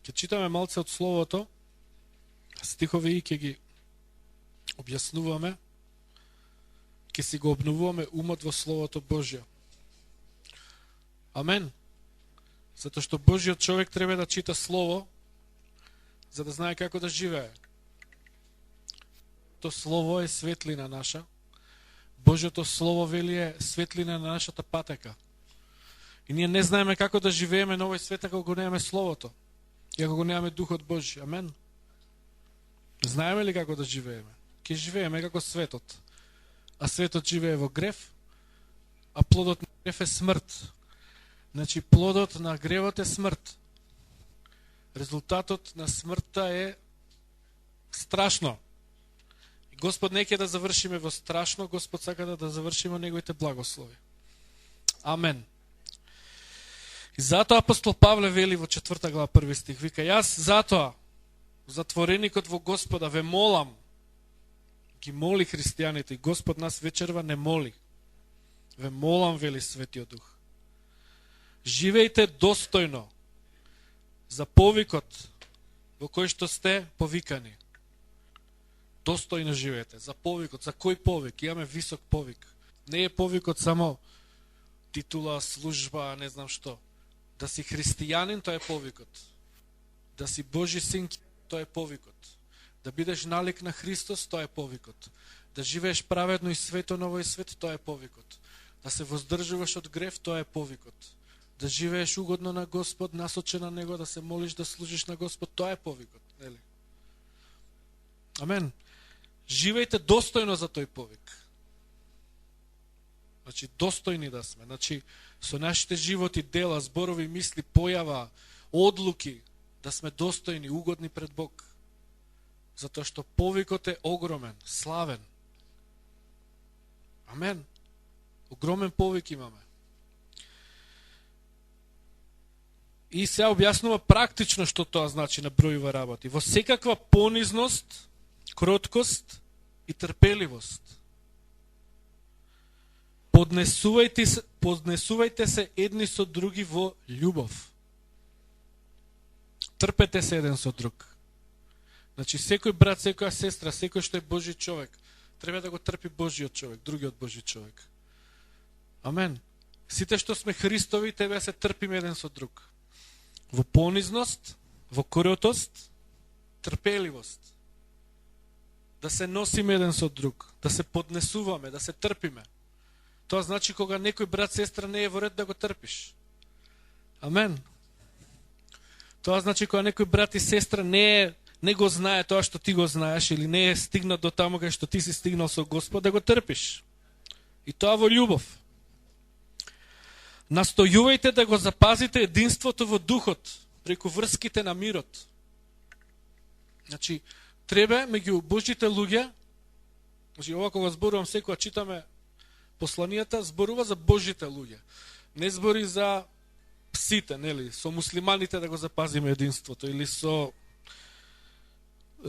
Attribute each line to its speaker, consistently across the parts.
Speaker 1: Ќе читаме малце од Словото, стихови и ќе ги објаснуваме, ќе си го обновуваме умот во Словото Божјо. Амен. Затоа што Божјиот човек треба да чита Слово, за да знае како да живее. То Слово е светлина наша. Божјото Слово вели е светлина на нашата патека. И ние не знаеме како да живееме на овој свет ако го немаме Словото. И ако го немаме Духот Божи. Амен. Знаеме ли како да живееме? Ке живееме како светот. А светот живее во грев, а плодот на грев е смрт. Значи, плодот на гревот е смрт. Резултатот на смртта е страшно. И Господ не ќе да завршиме во страшно, Господ сака да завршиме неговите благослови. Амен. И затоа апостол Павле вели во 4 глава 1 стих, вика, јас затоа, затвореникот во Господа, ве молам, ги моли христијаните, и Господ нас вечерва не моли. Ве молам, вели Светиот Дух. Живејте достојно за повикот во кој што сте повикани. Достојно живеете за повикот. За кој повик? Имаме висок повик. Не е повикот само титула, служба, не знам што. Да си христијанин, тоа е повикот. Да си Божи син, тоа е повикот. Да бидеш налик на Христос, тоа е повикот. Да живееш праведно и свето на овој свет, тоа е повикот. Да се воздржуваш од грев, тоа е повикот. Да живееш угодно на Господ, насочен на Него, да се молиш, да служиш на Господ, тоа е повикот. Нели? Амен. Живејте достојно за тој повик. Значи, достојни да сме. Значи, со нашите животи, дела, зборови, мисли, појава, одлуки, да сме достојни, угодни пред Бог. Затоа што повикот е огромен, славен. Амен. Огромен повик имаме. И се објаснува практично што тоа значи на бројува работи. Во секаква понизност, кроткост и трпеливост. Поднесувајте се едни со други во љубов. Трпете се еден со друг. Значи, секој брат, секоја сестра, секој што е Божи човек, треба да го трпи Божиот човек, другиот Божи човек. Амен. Сите што сме Христови, треба се трпиме еден со друг. Во понизност, во кротост, трпеливост. Да се носиме еден со друг, да се поднесуваме, да се трпиме. Тоа значи кога некој брат, сестра не е во ред да го трпиш. Амен. Тоа значи кога некој брат и сестра не го знае тоа што ти го знаеш или не е стигнат до таму кај што ти си стигнал со Господ, да го трпиш. И тоа во љубов. Настојувајте да го запазите единството во духот, преку врските на мирот. Значи, треба меѓу Божите луѓе, значи, ова кога зборувам секоја читаме посланијата, зборува за Божите луѓе. Не збори за псите, нели, со муслиманите да го запазиме единството, или со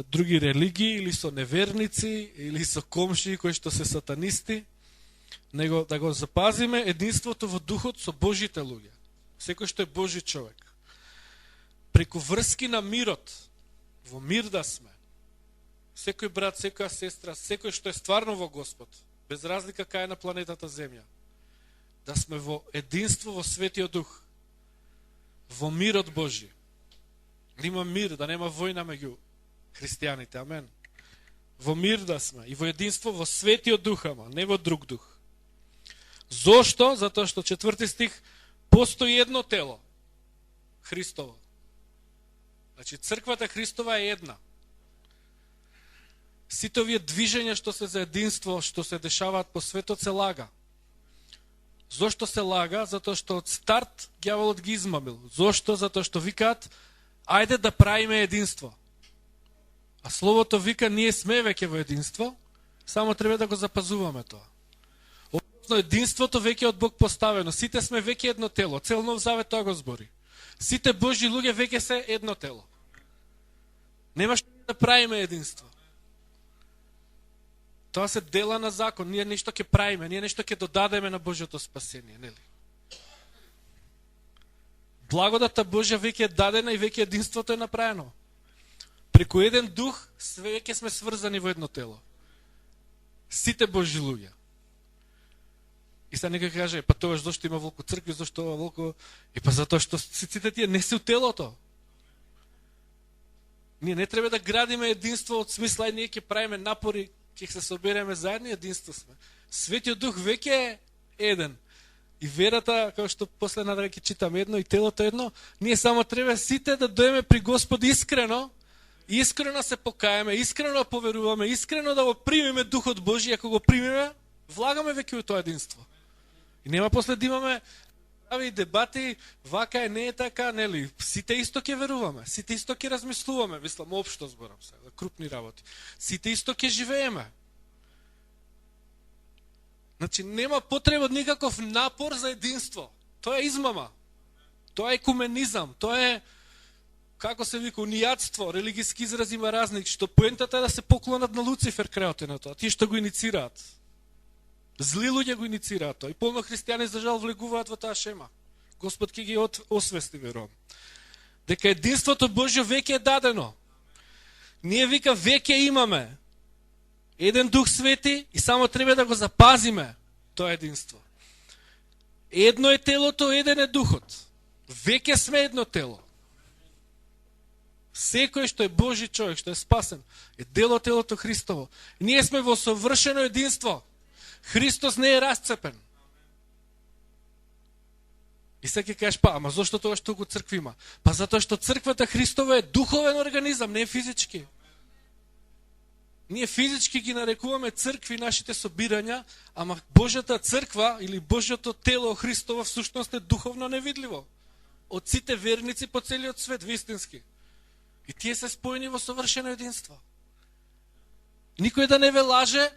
Speaker 1: други религии, или со неверници, или со комшии кои што се сатанисти, него да го запазиме единството во духот со Божите луѓе. Секој што е Божи човек. Преку врски на мирот, во мир да сме. Секој брат, секоја сестра, секој што е стварно во Господ, без разлика кај е на планетата Земја. Да сме во единство во Светиот Дух. Во мирот Божи. Да има мир, да нема војна меѓу христијаните. Амен. Во мир да сме и во единство во Светиот Дух, ама не во друг дух. Зошто? Затоа што 4 стих, постои едно тело, Христово. Значи, црквата Христова е една. Сите овие движења што се за единство, што се дешаваат по светот, се лага. Зошто се лага? Затоа што од старт ѓаволот ги измамил. Зошто? Затоа што викаат, ајде да правиме единство. А Словото вика, ние сме веќе во единство, само треба да го запазуваме тоа. Односно, единството веќе од Бог поставено. Сите сме веќе едно тело. Цел Нов Завет тоа го збори. Сите Божи луѓе веќе се едно тело. Нема што да правиме единство. Тоа се дела на закон. Ние нешто ќе правиме, ние нешто ќе додадеме на Божјото спасение, нели? Благодата Божја веќе е дадена и веќе единството е направено. Преку еден дух веќе сме сврзани во едно тело. Сите Божји луѓе. И сега некој каже, па тоа зашто има волку цркви, зашто ова волку... И па затоа што сите тие не се у телото. Ние не треба да градиме единство од смисла и ние ќе правиме напори, ќе се собереме заедно, единство сме. Светиот Дух веќе е еден. И верата, како што после надале ќе читаме едно, и телото едно, ние само треба сите да доеме при Господ искрено се покаеме, искрено поверуваме, искрено да го примиме Духот Божи, ако го примиме, влагаме веќе во тоа единство. И нема после да имаме прави дебати, вака е, не е така, нели? Сите исто ќе веруваме, сите исто ќе размислуваме, мислам, општо зборам се, за крупни работи. Сите исто ќе живееме. Значи, нема потреба од никаков напор за единство. Тоа е измама. Тоа е екуменизам. Тоа е, како се вика, унијатство. Религиски изрази има разни, што поентата е да се поклонат на Луцифер крајот на тоа. Тие што го иницираат. Зли луѓе го иницираат тоа. И полно христијани, за жал, влегуваат во таа шема. Господ ќе ги освести, верувам. Дека единството Божјо веќе е дадено. Ние, вика, веќе имаме еден Дух Свети и само треба да го запазиме тоа единство. Едно е телото, еден е Духот. Веќе сме едно тело. Секој што е Божи човек, што е спасен, е дел од телото Христово. Ние сме во совршено единство. Христос не е расцепен. И сега ќе кажеш, па, ама зашто тоа што го црква има? Па затоа што црквата Христова е духовен организам, не е физички. Ние физички ги нарекуваме цркви нашите собирања, ама Божјата црква или Божјото тело Христово всушност е духовно невидливо. Од сите верници по целиот свет, вистински. И тие се споени во совршено единство. Никој да не ве лаже,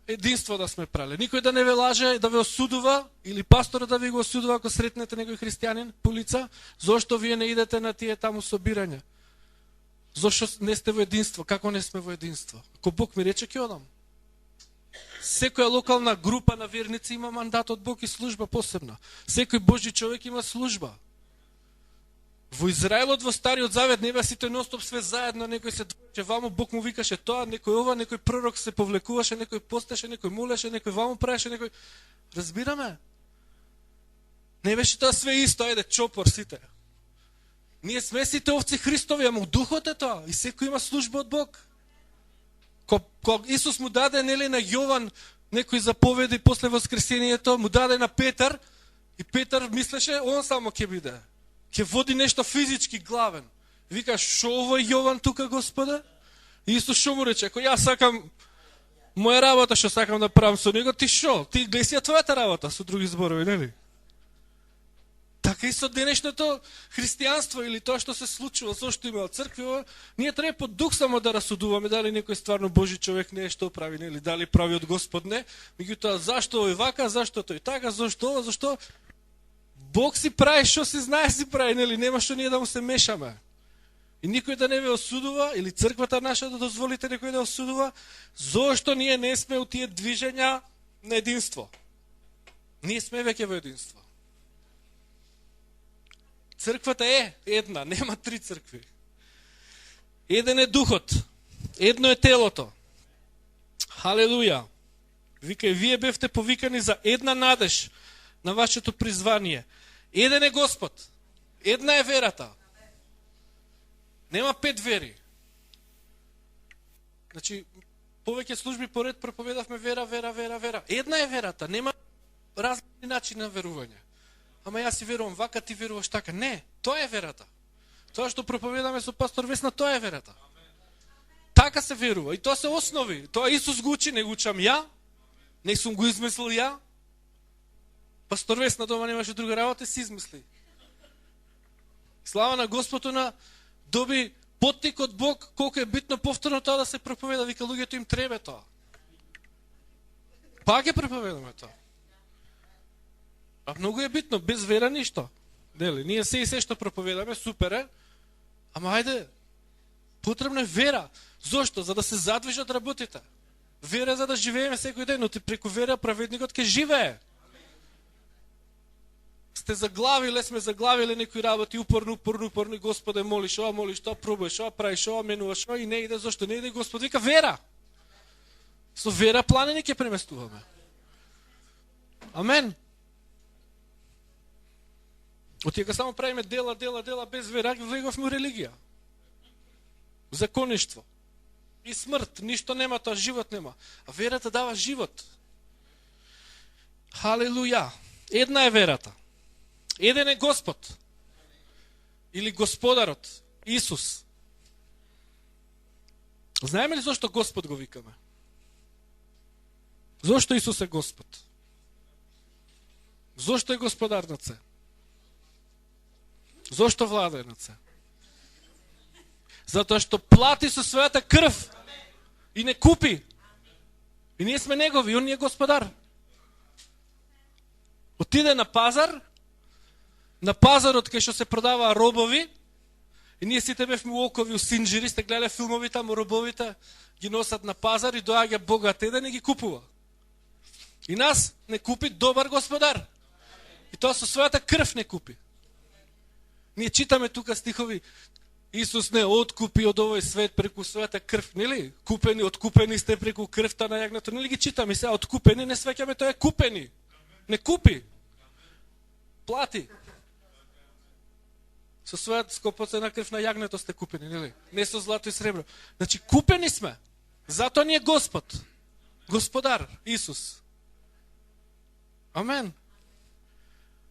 Speaker 1: единство да сме прале. Никој да не ве лаже, да ве осудува, или пасторот да ви го осудува ако сретнете некој христијанин по улица, зошто вие не идете на тие таму собирања. Зошто не сте во единство? Како не сме во единство? Ако Бог ми рече, ќе одам. Секоја локална група на верници има мандат од Бог и служба посебна. Секој Божи човек има служба. Во Израелот, во Стариот Завет, не беа сите ностоп све заедно, некој се двојче, вамо Бог му викаше тоа, некој ова, некој пророк се повлекуваше, некој постеше, некој молеше, некој вамо правеше, некој... Разбираме? Не беше тоа све исто, ајде, чопор сите. Ние сме сите овци Христови, ама духот е тоа, и секој има служба од Бог. Кога Исус му даде, нели, на Јован некој заповеди после воскресението, му даде на Петар, и Петар мислеше, он само ќе биде. Ќе води нешто физички главен. Вика, шо ово е Јован тука, Господе? И Исус шо му рече, ако јас сакам моја работа, што сакам да правам со него, ти шо? Ти глеси ја твојата работа, со други зборови, нели? Така и со денешното христијанство или тоа што се случува, зашто има цркви, ние треба по дух само да расудуваме дали некој стварно Божи човек не е што прави, нели, дали прави од Господ не, меѓутоа зашто овој вака, зашто тој така, зашто ова, зашто Бог си прави што си знае си прави, нели, нема што ние да му се мешаме. И никој да не ве осудува, или црквата наша да дозволите некој да осудува, зошто ние не сме у тие движења на единство. Ние сме веќе во единство. Црквата е една, нема три цркви. Еден е духот, едно е телото. Халелуја. Вика, и вие бевте повикани за една надеж на вашето призвание. Еден е Господ, една е верата. Нема пет вери. Значи, повеќе служби поред проповедавме вера, вера, вера, вера. Една е верата, нема различни начини на верување. Ама јас си верувам вака, ти веруваш така. Не, тоа е верата. Тоа што проповедаме со пастор Весна, тоа е верата. Така се верува. И тоа се основи. Тоа Исус го учи, не го учам ја. Не сум го измислил ја. Пастор Весна дома немаше друга работа, си измисли. Слава на Господу, доби поттик од Бог, колку е битно повторно тоа да се проповеда. Вика, луѓето им требе тоа. Пак ќе проповедаме тоа. А многу е битно, без вера ништо. Дели, ние се и се што проповедаме, супер е, ама ајде, потребна е вера. Зошто? За да се задвижат работите. Вера за да живееме секој ден, но ти преку вера праведникот ќе живее. сме заглавиле некои работи, упорно, и Господе молиш, тоа пробуваш, ова правиш, ова менуваш, ова и не иде, зашто не иде, Господ вика вера. Со вера планини ќе преместуваме. Амен. Отиека само правиме дела, без вера, влегавме у религија. Закоништво. И смрт, ништо нема, тоа живот нема. А верата дава живот. Халелуја. Една е верата. Еден е Господ. Или Господарот, Исус. Знаеме ли зашто Господ го викаме? Зошто Исус е Господ? Зошто е Господар над се? Зошто владае над се? Затоа што плати со својата крв и не купи. И ние сме негови, он ни е Господар. Отиде на пазар, на пазарот кај што се продаваа робови, и ние сите бевме у окови, у Синџири, сте гледале филмови таму, робовите ги носат на пазар и доаѓа богат еден и ги купува. И нас не купи добар Господар. И тоа со својата крв не купи. Ние читаме тука стихови, Исус не откупи од овој свет преку својата крв, нели? Откупени сте преку крвта на јагнето, нели ги читаме сега, откупени, не свеќаме, тоа е купени. Не купи. Плати. Со својата скопоцена крв на јагнето сте купени, нели? Не со злато и сребро. Значи, купени сме. Затоа ни е Господ. Господар, Исус. Амен.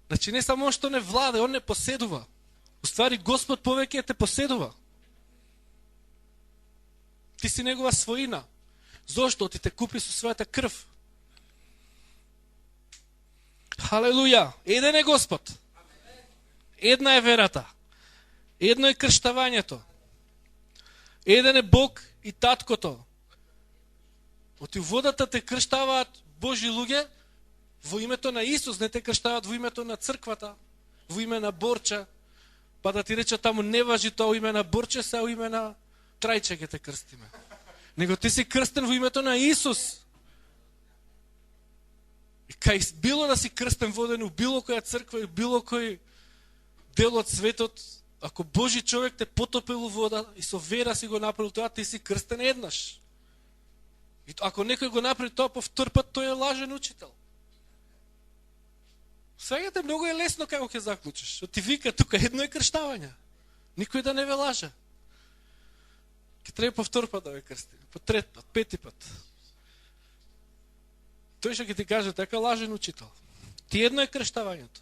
Speaker 1: Значи, не само што не владе, он не поседува. Уствари, Господ повеќе те поседува. Ти си негова своина. Зошто? Ти те купи со својата крв. Халелуја! Еден е Господ. Една е верата. Едно е крштавањето. Еден е Бог и таткото. Оти водата те крштаваат Божи луѓе во името на Исус, не те крштаваат во името на црквата, во име на Борча, па да ти рече таму не важи тоа во име на Борче, се во име на Трајче ќе те крстиме. Него ти си крстен во името на Исус. И кај било да си крстен воден у било која црква и било кој дел од светот, ако Божи човек те потопил у вода и со вера си го направил тоа, ти си крстен еднаш. И ако некој го направи тоа по втор пат, тој е лажен учител. Свеѓате, многу е лесно како ќе заклучиш. Ти вика тука едно е крштавање. Никој да не ве лаже. Ке треба по втор пат да ве крсти, по трет пат, пети пат. Тој што ќе ти каже така лажен учител. Ти едно е крштавањето.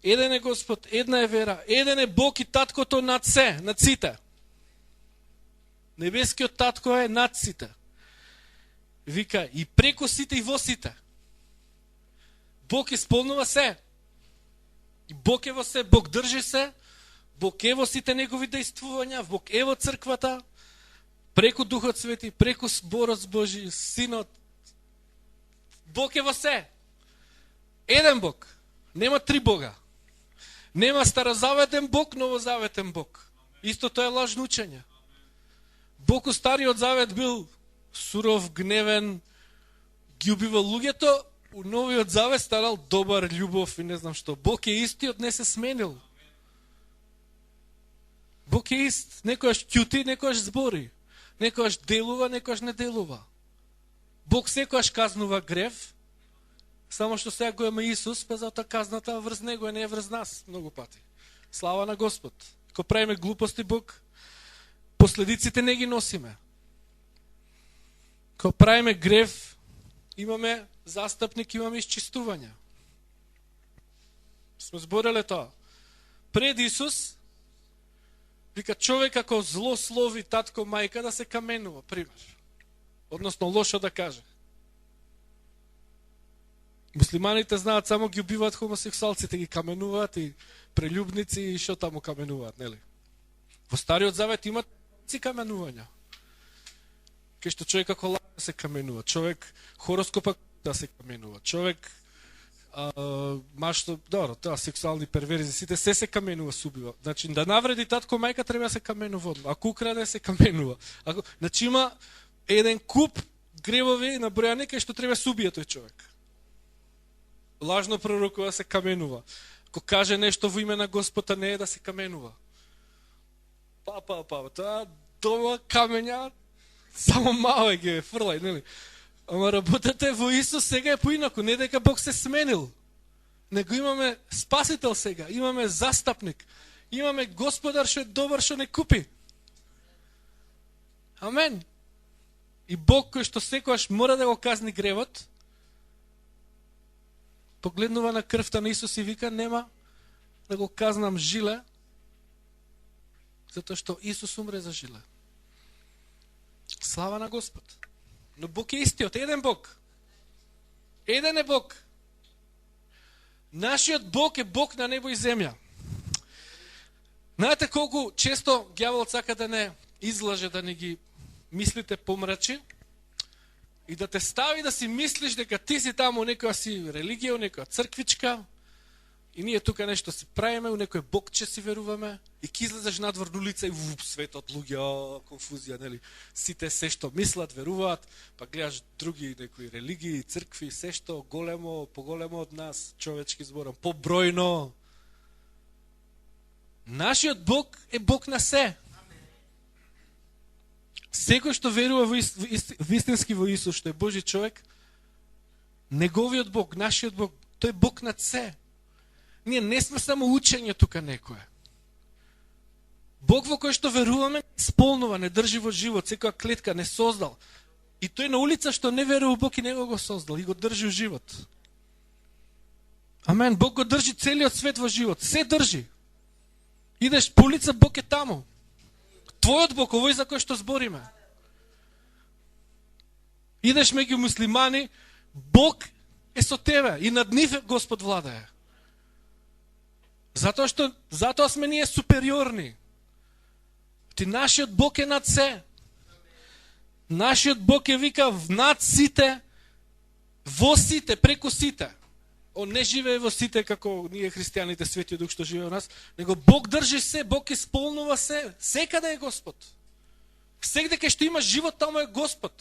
Speaker 1: Еден е Господ, една е вера, еден е Бог и таткото над се, над сите. Небескиот татко е над сите. Вика и преку сите и во сите. Бог исполнува се. И Бог е во се, Бог држи се, Бог е во сите негови дејствувања, Бог е во црквата, преку Духот Свети, преку Зборот Божи, Синот. Бог е во се. Еден Бог. Нема три Бога. Нема старозаветен Бог, новозаветен Бог. Исто тоа е лажно учење. Бог у Стариот Завет бил суров, гневен, ги убивал луѓето, у Новиот Завет старал добар, љубов и не знам што. Бог е истиот, не се сменил. Бог е ист. Некојаш ќути, некојаш збори. Некојаш делува, некојаш не делува. Бог секојаш казнува грев, само што сега го има Исус, па затоа казната врз него е, не е врз нас многу пати. Слава на Господ. Ако правиме глупости, Бог последиците не ги носиме. Ако правиме грев, имаме застапник, имаме исчистување. Сме збореле тоа. Пред Исус, вика човек ако зло слови татко, мајка, да се каменува, пример. Односно лошо да каже. Муслиманите знаат, само ги убиваат хомосексуалците, ги каменуваат и прелюбници и што таму каменуваат, нели? Во Стариот Завет имат каменувања. Кај што човек ако лаже да се каменува, човек хороскопа да се каменува, човек машто, добро, тоа сексуални перверзи, сите се каменува, се убива. Значи, да навреди татко мајка треба да се каменува одма. Ако украде, се каменува. Значи, има еден куп гревови на бројани кај што треба се убие тој човек. лажно пророкува се каменува. Ако каже нешто во име на Господа, не е да се каменува. Тоа дома камења, само мало ги фрлај, нели? Ама работата е во Исус сега е поинаку, не дека Бог се сменил. Него имаме спасител сега, имаме застапник, имаме Господар што е добар, што не купи. Амен. И Бог кој што секогаш мора да го казни гревот, погледнува на крвта на Исус и вика, нема да го казнам жиле, затоа што Исус умре за жиле. Слава на Господ. Но Бог е истиот, еден Бог. Еден е Бог. Нашиот Бог е Бог на небо и земја. Знаете колку често ѓаволот сака да не излаже, да не ги мислите помрачи и да те стави да си мислиш дека ти си таму некоја си религија, некоја црквичка и ние тука нешто си правиме, у некој Бог че си веруваме и ки излезеш надвор на улица и светот луѓе, конфузија, нели? Сите се што мислат, веруваат, па гледаш други некои религии, цркви, се што големо, поголемо од нас, човечки зборам, побројно. Нашиот Бог е Бог на се. Секој што верува вистински во Исус, што е Божи човек, неговиот Бог, нашиот Бог, тој е Бог над се. Ние не сме само учење тука некое. Бог во кој што веруваме исполнува, не држи во живот, секоја клетка не создал. И тој на улица што не верува Бог и него го создал и го држи во живот. Амен, Бог го држи целиот свет во живот, се држи. Идеш по улица, Бог е таму. Твојот Бог, овој за кој што збориме. Идеш меѓу муслимани, Бог е со тебе и над нив Господ владае. Затоа сме ние супериорни. Ти нашиот Бог е над се. Нашиот Бог е вика над сите, во сите, преку сите. Он не живее во сите како ние христијаните, Светиот Дух што живее во нас, него Бог држи се, Бог исполнува се. Секаде е Господ. Сегде кај што има живот, таму е Господ.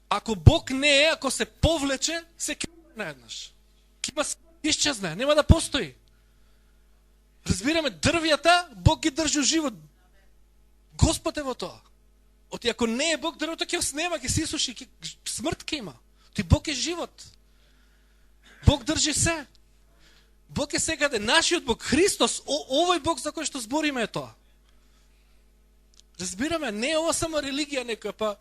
Speaker 1: Ако Бог не е, ако се повлече, се кјува наеднаш. Кима се исчезне, нема да постои. Разбираме, дрвјата, Бог ги држи живот. Господ е во тоа. Оти ако не е Бог, дрвото ќе снема, ќе се исуши, смрт ќе има. Ти Бог е живот. Бог држи се. Бог е секаде. Нашиот Бог, Христос, овој Бог за кој што збориме е тоа. Разбираме, не е ова само религија некоја, па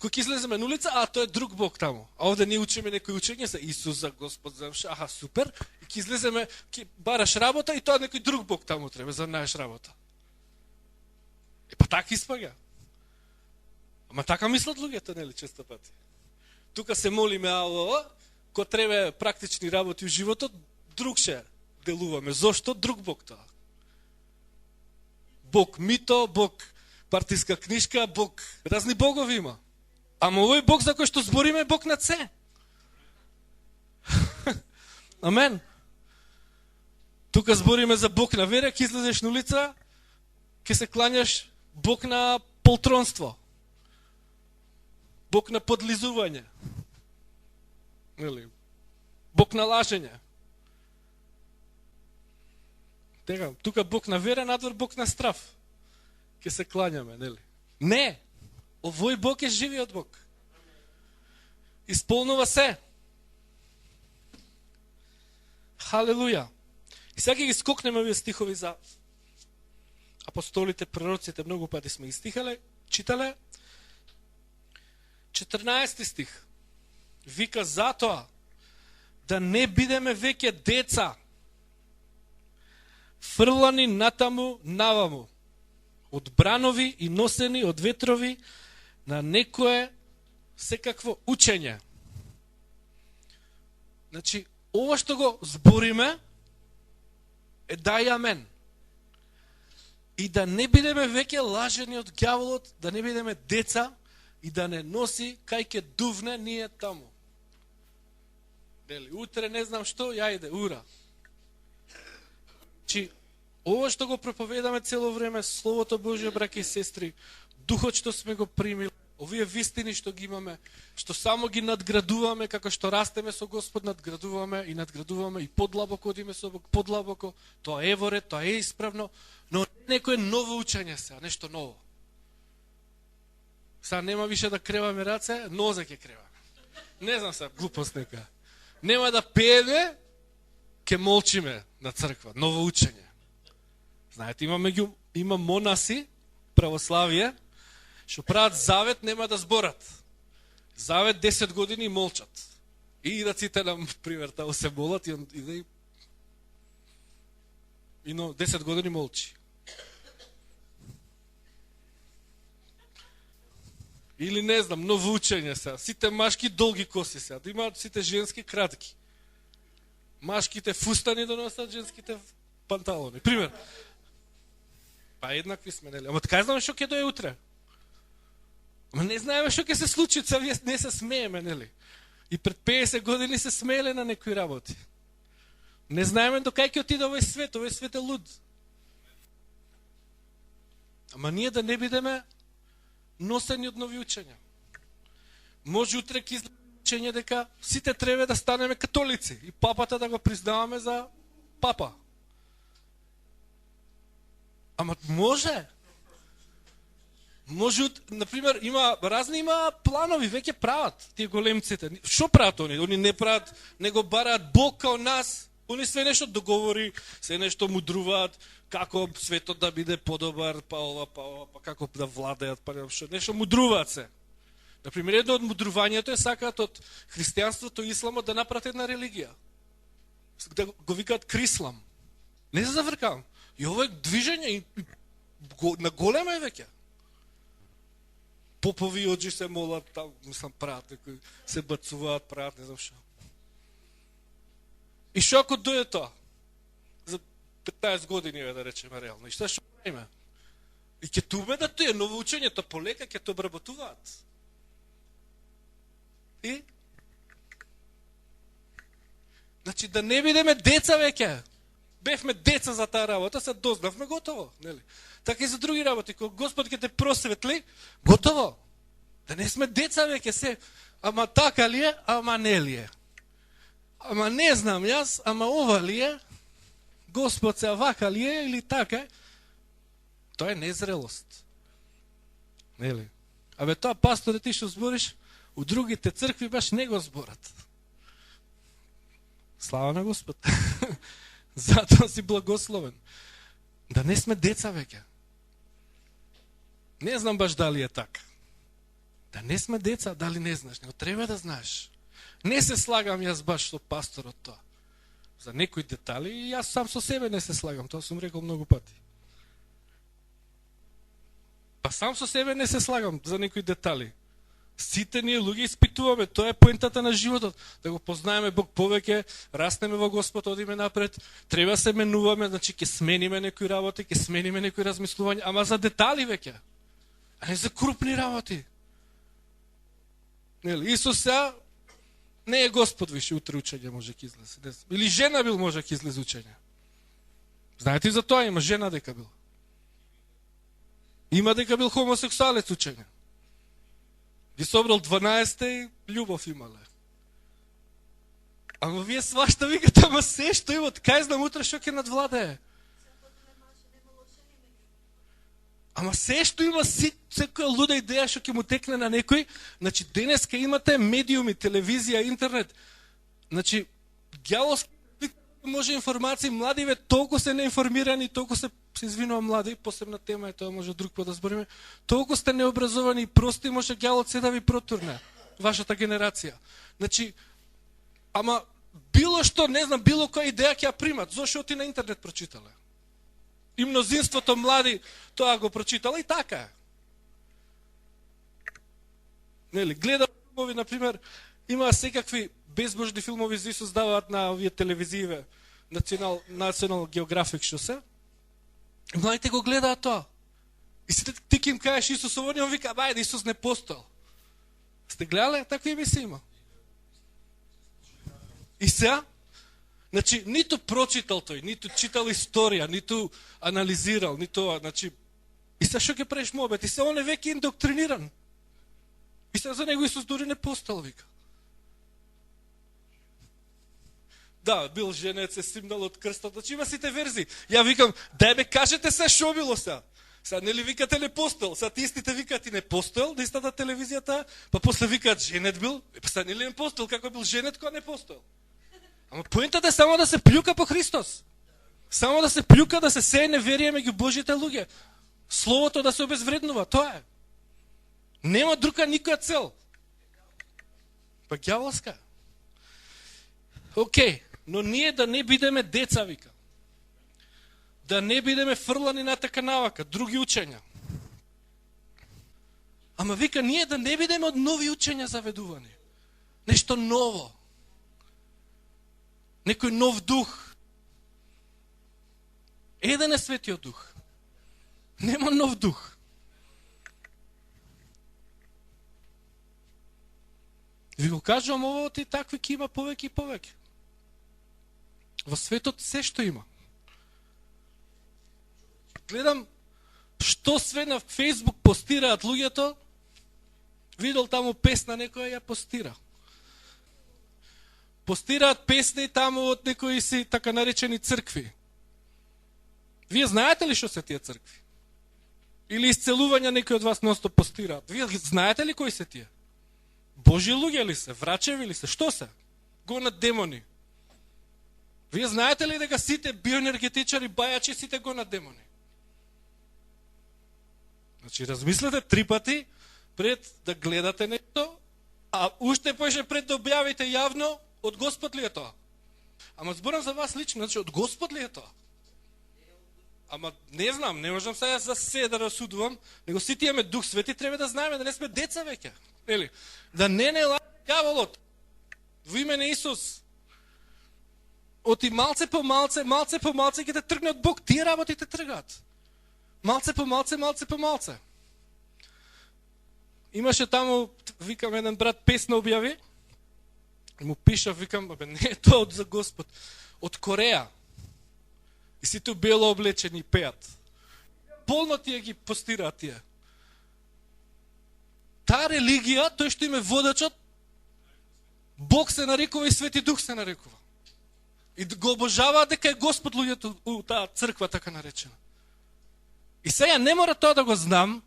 Speaker 1: кој ќе излеземе на улица, а тоа е друг Бог таму. А овде ние учиме некој учење за Исус, за Господ, за аха, супер, и ќе излеземе, ќе бараш работа и тоа некој друг Бог таму треба за најаш работа. Е па така испаѓа. Ама така мислат луѓето, нели, често пати. Тука се молиме, ко треба практични работи во животот, друг ше делуваме. Зошто? Друг Бог тоа. Бог мито, Бог партиска книжка, Бог, разни богови има. Ама овој Бог за кој што збориме, Бог над се. Амен. Тука збориме за Бог на вера, ќе излезеш на улица, ќе се клањаш Бог на полтронство. Бог на подлизување. Нели? Бог на лажење. Тега, тука Бог на вера, надвор Бог на страв. Ке се клањаме, нели? Не! Овој Бог е живиот Бог. Исполнува се. Халелуја. И сега ги скокнеме овие стихови за апостолите, пророците, многу пати сме ги читале. 14 стих. Вика затоа да не бидеме веќе деца, фрлани натаму наваму, од бранови и носени од ветрови на некое секакво учење. Значи, ова што го збориме е да и амен. И да не бидеме веќе лажени од ѓаволот, да не бидеме деца и да не носи кај ке дувне ние таму. Дели, утре не знам што, јајде, ура. Чи, ова што го проповедаме цело време, Словото Божие, браќи и сестри, Духот што сме го примили, Овие вистини што ги имаме, што само ги надградуваме, како што растеме со Господ, надградуваме и подлабоко одиме со Бог, подлабоко, тоа е во ред, тоа е исправно, но некое ново учење сега, нешто ново. Сега нема више да креваме раце, нозе ќе креваме. Не знам сега, глупост нека. Нема да пееме, ќе молчиме на црква, ново учење. Знаете, има монаси, православие, што прават завет, нема да зборат. Завет 10 години молчат. И идаците нам, пример, тао се молат и 10 години молчи. Или не знам, ново учење сега. Сите машки долги коси сега, да имаат сите женски кратки. Машките фустани да носат, женските панталони. Пример. Па еднакви сме, нели? Ама така знаме што ќе дое утре. Ама не знаеме што ќе се случи, вие не се смееме, нели? И пред 50 години се смееле на некои работи. Не знаеме до кај ќе отиде овој свет е луд. Ама ние да не бидеме носени од нови учења. Може утре ќе излезе учење дека сите треба да станеме католици и папата да го признаваме за папа. Ама може. Може, например, има планови, веќе прават тие големците. Што прават они? Они не прават, не го бараат Бог као нас. Они све нешто договори, све нешто мудруваат, како светот да биде подобар, па како да владеат, па нешто мудруваат се. Например, едно од мудрувањето е сакаат од христијанството и исламот да направат една религија. Да го викаат крислам. Не се завркавам. И ово е движење на голема е веќе. Попови оджи се молат, там, мислам, прават, се бацуваат, прават, не знам шо. И шо ако дојде тоа? За 15 години, да речеме, реално. И што правиме? И ќе туме да тоа е ново учењето, полека ќе тоа обработуваат. И? Значи, да не бидеме деца веќе. Бевме деца за таа работа, се дознавме, готово. Нели? Така и за други работи. Кога Господ ќе те просветли, готово. Да не сме деца веќе се. Ама така ли е, ама не ли е. Ама не знам јас, ама ова ли е. Господ се вака ли е или така е. Тоа е незрелост. Нели? Абе тоа пасторе ти што збориш, у другите цркви баш не го зборат. Слава на Господ. Затоа си благословен. Да не сме деца веќе. Не знам баш дали е така. Да не сме деца, дали не знаеш, него треба да знаеш. Не се слагам јас баш со пасторот тоа. За некои детали, и јас сам со себе не се слагам, тоа сум рекол многу пати. Па сам со себе не се слагам за некои детали. Сите ние луѓе испитуваме, тоа е поентата на животот, да го познаеме Бог повеќе, растеме во Господ, одиме напред, треба се менуваме, значи ќе смениме некои работи, ќе смениме некои размислувања, ама за детали веќе, а не за крупни работи. Нели, Исус сега не е Господ више, утре учење може ќе излезе. Или жена бил може ќе излезе учење. Знаете за тоа, има жена дека бил. Има дека бил хомосексуалец учење. Ги собрал 12 и љубов имале. Ама вие свашта викате, ама се што има, кај знам утре што ќе надвладее. Ама се што има, секоја луда идеја што ќе му текне на некој, значи денеска имате медиуми, телевизија, интернет. Значи, ѓаволски може информации, младиве толку се неинформирани, толку се извинувам млади, посебна тема е тоа, може друг пат да збориме, толку сте необразовани и прости, може ѓаволот се да ви протурне, вашата генерација. Значи, ама било што, не знам, било која идеја ќе ја примат, зошто оти на интернет прочитале. И мнозинството млади тоа го прочитала и така е. Нели, гледам филмови, например, има секакви безбожни филмови за Исус даваат на овие телевизије, National Geographic што се. И младите го гледаат тоа. И сите ти ќе им кажеш Исус ово, он вика, бајде, Исус не постоел. Сте гледале такви емисии има? И сега, значи, ниту прочитал тој, ниту читал историја, ниту анализирал, ниту тоа, значи, и сега што ќе правиш мобет? И сега он е веќе индоктриниран. И сега за него Исус дури не постал, вика. Да, бил женец, се симнал од крстот, значи има сите верзии. Ја викам, дај бе, кажете се шо било сега. Сега нели викате не постел, сега ти истите викат и не постел, да истата телевизијата, па после викат женет бил, па сега нели не постел, како бил женет кога не постел. Ама поентата е само да се плюка по Христос. Само да се плюка, да се сее неверие меѓу Божите луѓе. Словото да се обезвреднува, тоа е. Нема друга никоја цел. Па ѓаволска. Океј, но ние да не бидеме деца, вика. Да не бидеме фрлани на така навака, други учења. Ама вика, ние да не бидеме од нови учења заведувани. Нешто ново. Некој нов дух. Еден е Светиот Дух. Нема нов дух. Ви го кажувам ово, и такви ки има повеќе и повеќе. Во светот се што има. Гледам што све на Фейсбук постираат луѓето, видел таму песна некоја ја постира. Постираат песни таму од некои си така наречени цркви. Вие знаете ли што се тие цркви? Или исцелувања некои од вас ностоп постираат? Вие знаете ли кои се тие? Божи луѓе ли се? Врачеви ли се? Што се? Гонат демони. Вие знаете ли дека сите биоенергетичари, бајачи, сите гонат демони? Значи, размислете 3 пати пред да гледате нешто, а уште поише пред да објавите јавно, од Господ ли е тоа? Ама зборам за вас лично, значи, од Господ ли е тоа? Ама не знам, не можам сега за се да расудувам, него сите имаме Дух Свети, треба да знаеме да не сме деца веќе. Ели, да не лаže ѓаволот во име на Исус. Оти малце по малце ќе те тргне од Бог, тие работи те тргаат. Малце по малце. Имаше таму, викам, еден брат песна објави, му пишав, викам, бе, не е тоа од за Господ, од Кореја. И сите бело облечени и пеат. Полно тие ги постираат тие. Таа религија, тој што им е водачот, Бог се нарекува и Свети Дух се нарекува. И го обожаваат дека е Господ луѓето у таа црква така наречена. И сега не мора тоа да го знам,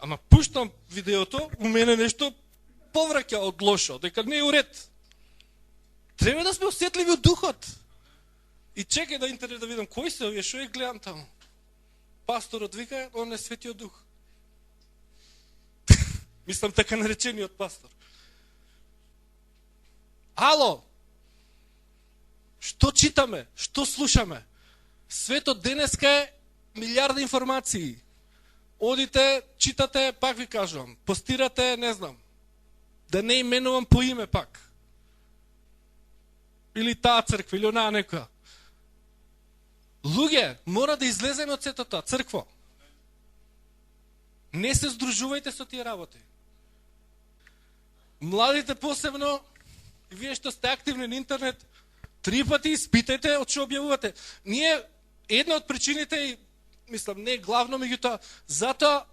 Speaker 1: ама пуштам видеото, у мене нешто повраќа од лошо, дека не е уред. Треба да сме осетливи од духот. И чекај да интернет да видам кој се овие, шо е гледам таму. Пасторот вика, он е Светиот Дух. Мислам така наречениот пастор. Ало! Што читаме? Што слушаме? Светот денеска е милиарди информации. Одите, читате, пак ви кажувам. Постирате, не знам. Да не именувам по име пак. Или таа црква, или онаа некоја. Луѓе, мора да излеземе од сето тоа, црква. Не се здружувајте со тие работи. Младите посебно, и вие што сте активни на интернет, 3 пати испитајте од што објавувате. Ние, една од причините, и мислам, не главно, меѓутоа, затоа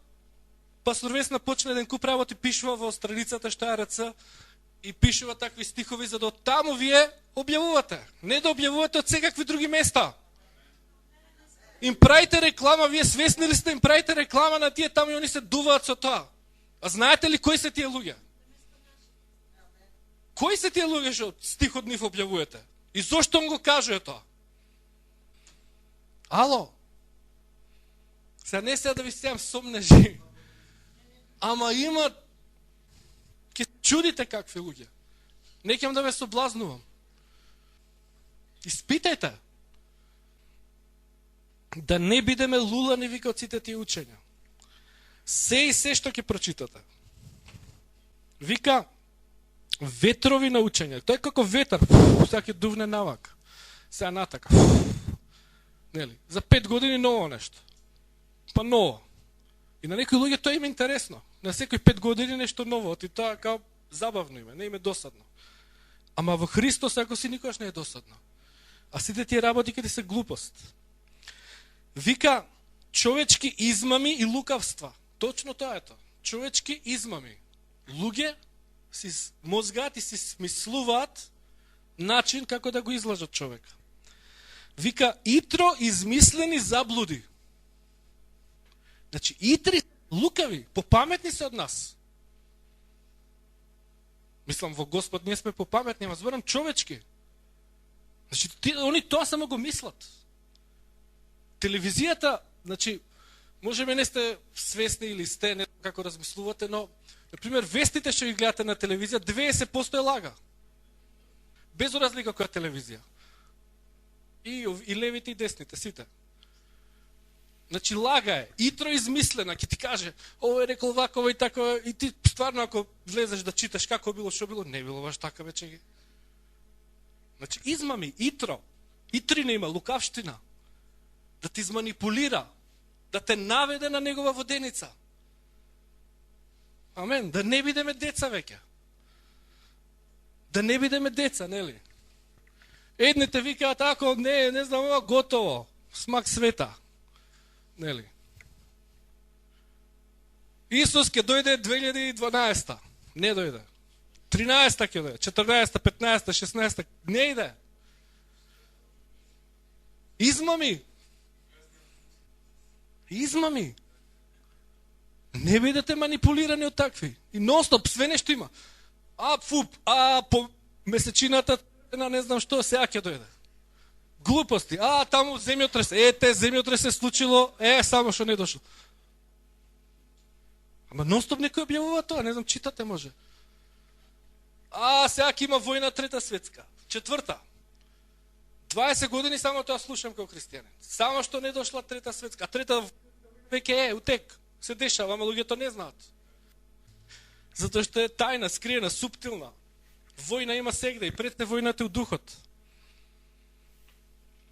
Speaker 1: пастор Весна почна еден куп работи, пишува во страницата што е РЦ и пишува такви стихови, за да од таму вие објавувате. Не да објавувате од секакви други места. Им правите реклама, вие свесни ли сте, им правите реклама на тие таму и они се дуваат со тоа. А знаете ли кои се тие луѓе? Кои се тие луѓе што стихот нив објавувате? И зошто го кажува тоа? Ало? Сега не сега да ви сеам сомнежи. Ама има... Ке чудите какви луѓе. Не ќам да ве соблазнувам. Испитајте. Да не бидеме лулани, вика, од сите тие учења. Се и се што ќе прочитате. Вика, ветрови на учење. Тој е како ветар, сега ќе дувне навак. Сега натака. Нели? За 5 години ново нешто. Па ново. И на некои луѓе тоа им е интересно. На секој 5 години нешто ново. И тоа као забавно име, не им е досадно. Ама во Христос ако си никогаш не е досадно. А сите тие работи ќе ти се глупост. Вика, човечки измами и лукавства. Точно тоа е тоа. Човечки измами. Луѓе си мозгаат и си смислуваат начин како да го излажат човека. Вика, итро измислени заблуди. Значи, итри лукави, попаметни се од нас. Мислам, во Господ ние сме попаметни, ама зборам човечки. Значи, они тоа само го мислат. Телевизијата, значи, може би не сте свесни или сте, не знам како размислувате, но, например, вестите што ги гледате на телевизија, 90% е лага. Без разлика која телевизија. И левите и десните, сите. Значи, лага е, итро измислена, ќе ти каже, ово е рекол ваково и тако, и ти стварно ако влезеш да читаш како било, што било, не било баш така вече ги. Значи, измами, итро, итрина има, лукавштина, да ти изманипулира, да те наведе на негова воденица. Амен, да не бидеме деца веќе. Да не бидеме деца, нели? Едните викаат, ако не знам, ова готово, смак света. Нели? Исус ќе дојде 2012. Не дојде. 13-та ќе дојде, 14-та, 15-та, 16-та, не иде. Измами. Измами. Не бидете манипулирани од такви. И нон-стоп, све нешто има. По месечината, не знам што, сега ќе дојде. Глупости. Таму земјотрес. Те земјотрес се случило, само што не дошло. Ама нон-стоп некој објавува тоа, не знам, читате може. Сега ќе има војна трета светска. Четврта. 20 години само тоа слушам како христијанин. Само што не дошла трета светска. А трета веќе утек. Се дешава, ама луѓето не знаат. Затоа што е тајна, скриена, суптилна. Војна има сегде и пред војната у духот.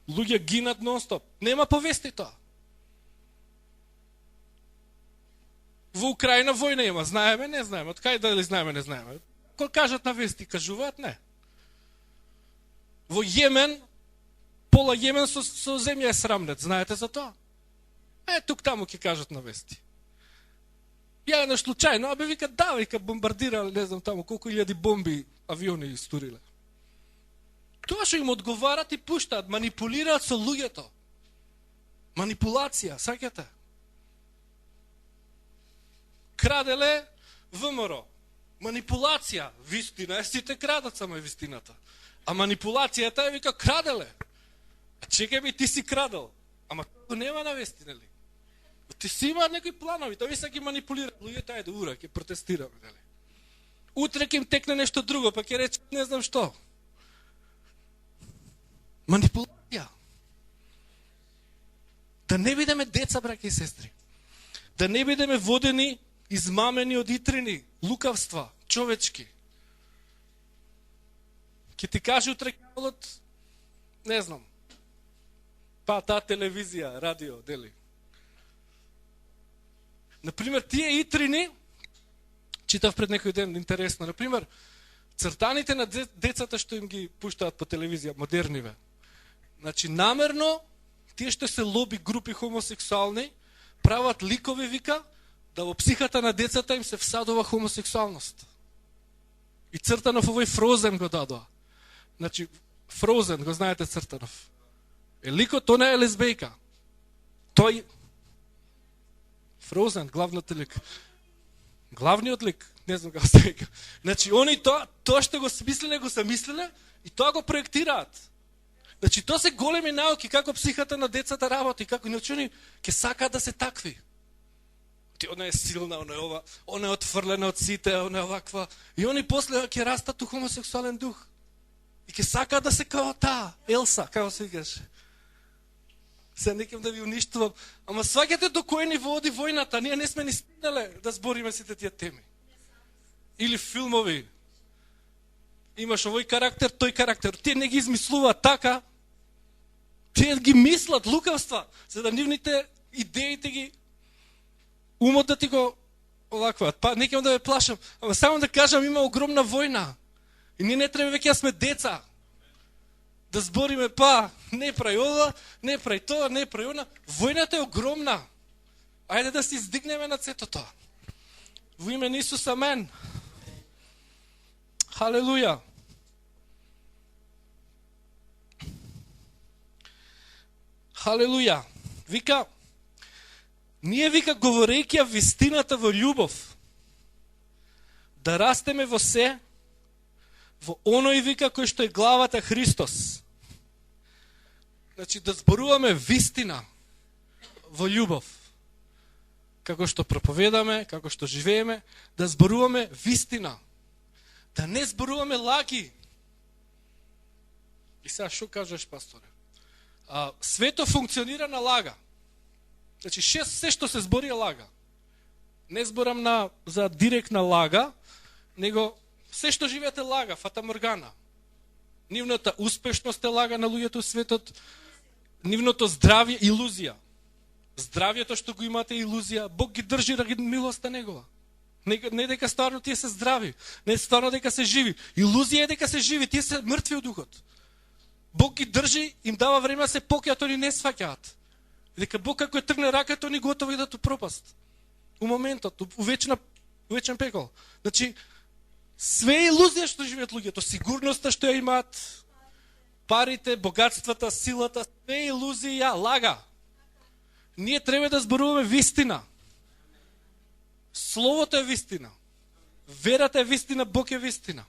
Speaker 1: Луѓе гинат нон-стоп. Нема повести тоа. Во Украина војна има. Знаеме, не знаеме. Од кај дали знаеме, не знаеме. Кој кажат на вести, кажуваат, не. Во Јемен, пола Јемен со земја е срамнет. Знаете за тоа? Тук таму ќе кажат на вести. Ја еднаш случајно, вика, вика, бомбардирал, не знам таму, колку илјади бомби, авиони истуриле. Тоа што им одговарат и пуштаат, манипулираат со луѓето. Манипулација, саќате? Краделе ВМРО. Манипулација, вистина, сите крадат само е вистината. А манипулацијата е, вика, краделе. Чекај ми, ти си крадел. Ама како нема на вести, нели? Ти си има некои планови, тоа ви се ги манипулира. Луѓето, ајде, ура, ќе протестираме, нели? Утре ќе им текне нешто друго, па ќе рече не знам што. Манипулација. Да не бидеме деца, браќи и сестри. Да не бидеме водени, измамени од итрини, лукавства, човечки. Ќе ти каже утре ѓаволот, не знам, таа телевизија, радио, дели. Например, тие итрини, читав пред некој ден, интересно, например, цртаните на децата што им ги пуштаат по телевизија, модерниве. Значи, намерно, тие што се лоби групи хомосексуални, прават ликови, вика, да во психата на децата им се всадува хомосексуалност. И Цртанов овој Фрозен го дадоа. Значи, Фрозен, го знаете Цртанов. Ликот, тоа не е лесбејка. Тој Фрозен, главната лик. Главниот лик, не знам како се вика. Значи, они тоа што го смислиле, го замислиле и тоа го проектираат. Значи, тоа се големи науки, како психата на децата работи, како иначе они ќе сакаат да се такви. Она е силна, она е ова, она е отфрлена од сите, она е оваква. И они после ќе растат у хомосексуален дух. И ќе сакаат да се као таа, Елса, како се викаш. Се некем да ви уништувам. Ама сваќате до кој ни води војната, ние не сме ни стигнале да збориме сите тие теми. Или филмови. Имаш овој карактер, тој карактер. Тие не ги измислуваат така. Тие ги мислат лукавства, за да нивните идеите ги умот да ти го овакваат. Па некем да ве плашам, ама само да кажам, има огромна војна. И ние не треба веќе да сме деца. Да збориме, не прај ова, не прај тоа, не прај она. Војната е огромна. Ајде да се издигнеме на сето тоа. Во име на Исус, амен. Халелуја. Халелуја. Вика, ние вика говорејќи ја вистината во љубов, да растеме во се, во оној вика кој што е главата Христос. Значи да зборуваме вистина во љубов. Како што проповедаме, како што живееме, да зборуваме вистина. Да не зборуваме лаги. И сега што кажеш, пасторе? Свето функционира на лага. Значи, се што се збори е лага. Не зборам за директна лага, него се што живеете лага, фатаморгана. Нивната успешност е лага на луѓето светот, нивното здравје илузија. Здравјето што го имате илузија, Бог ги држи ради милоста негова. Не дека стварно тие се здрави, не стварно дека се живи. Илузија е дека се живи, тие се мртви од духот. Бог ги држи, им дава време да се покајат, они не сваќаат. Дека Бог како ја тргне раката, они готови да ту пропаст. У моментот, у вечен пекол. Значи, све илузија што живеат луѓето, сигурноста што ја имаат, парите, богатствата, силата, све илузија, лага. Ние треба да зборуваме вистина. Словото е вистина. Верата е вистина, Бог е вистина.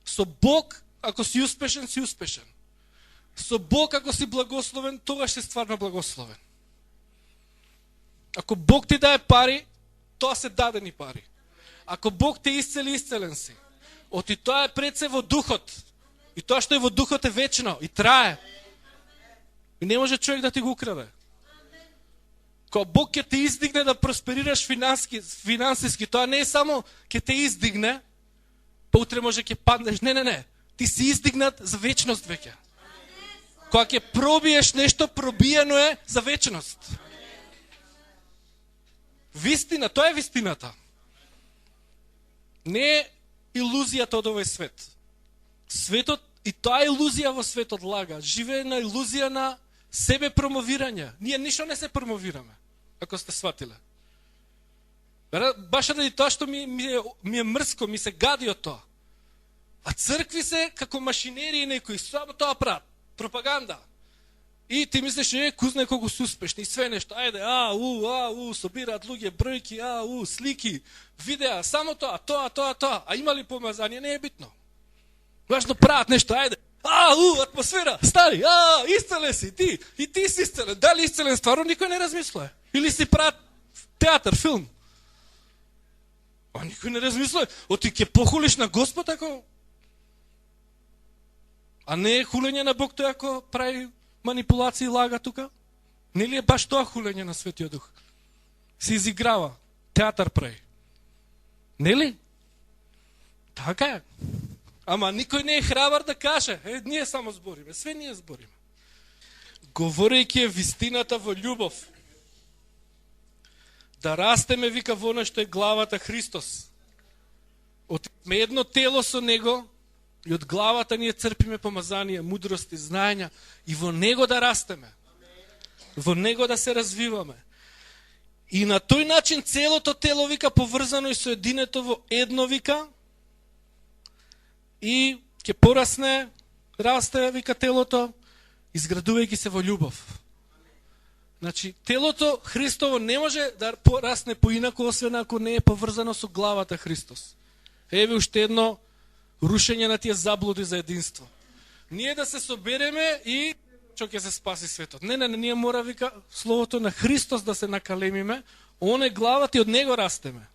Speaker 1: Со Бог, ако си успешен, си успешен. Со Бог, ако си благословен, тогаш си стварно благословен. Ако Бог ти даде пари, тоа се дадени пари. Ако Бог те исцели, исцелен си. Оти тоа е пред се во духот. И тоа што е во духот е вечно и трае. И не може човек да ти го украде. Кога Бог ќе те издигне да просперираш финансиски, тоа не е само ќе те издигне, па утре може ќе паднеш. Не. Ти си издигнат за вечност веќе. Кога ќе пробиеш нешто, пробиено е за вечност. Вистина, тоа е вистината. Не е илузијата од овој свет. Светот, и тоа е илузија во светот лага. Живее на илузија на себе промовирање. Ние ништо не се промовираме, ако сте сватиле. Баш ради тоа што ми е мрско, ми се гади од тоа. А цркви се како машинерии некои, само тоа прават. Пропаганда. И ти мислиш, кузне колку се успешни, све нешто, ајде, собираат луѓе, бројки, слики, видеа, само тоа. А има ли помазание? Не е битно. Важно прават нешто, ајде. Атмосфера, стари, исцелен си, ти. И ти си исцелен. Дали исцелен стварно, никој не размислува. Или си прават театар, филм. Никој не размислува. Ти ќе похулиш на Господ, ако... А не е хулење на Бог тој ако прави манипулации и лага тука? Не ли е баш тоа хулење на Светиот Дух? Се изиграва, театар прави. Не ли? Така е. Ама никој не е храбар да каже. Ние само збориме, све ние збориме. Говорејќи е вистината во љубов. Да растеме, вика, во оно што е главата Христос. Сме едно тело со Него, и од главата ние црпиме помазание, мудрост и знаења, и во Него да растеме. Во Него да се развиваме. И на тој начин целото тело, вика, поврзано и соединето во едно, вика, и ќе порасне, расте, вика, телото, изградувајќи се во љубов. Значи, телото Христово не може да порасне поинако, освен ако не е поврзано со главата Христос. Еве уште едно рушење на тие заблуди за единство. Ние да се собереме и што ќе се спаси светот. Не, ние мора, вика, словото на Христос да се накалемиме, он е главата и од Него растеме.